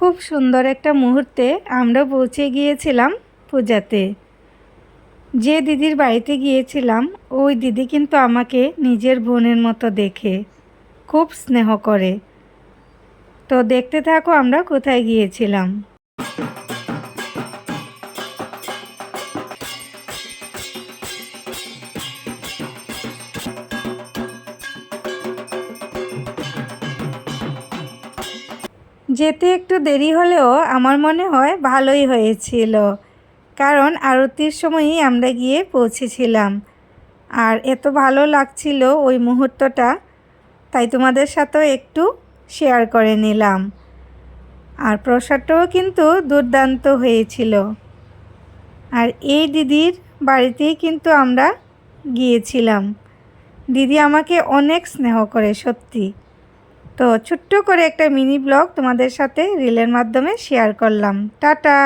খুব সুন্দর একটা মুহূর্তে আমরা পৌঁছে গিয়েছিলাম পূজাতে। যে দিদির বাড়িতে গিয়েছিলাম ওই দিদি কিন্তু আমাকে নিজের বোনের মতো দেখে, খুব স্নেহ করে। তো দেখতে থাকো আমরা কোথায় গিয়েছিলাম। যেতে একটু দেরি হলেও আমার মনে হয় ভালোই হয়েছিল, কারণ আরতির সময়ই আমরা গিয়ে পৌঁছেছিলাম। আর এত ভালো লাগছিল ওই মুহূর্তটা, তাই তোমাদের সাথেও একটু শেয়ার করে নিলাম। আর প্রসাদটাও কিন্তু দুর্দান্ত হয়েছিল। আর এই দিদির বাড়িতেই কিন্তু আমরা গিয়েছিলাম। দিদি আমাকে অনেক স্নেহ করে সত্যি। তো ছোট্ট করে একটা মিনি ব্লগ তোমাদের সাথে রিলের মাধ্যমে শেয়ার করলাম। টাটা।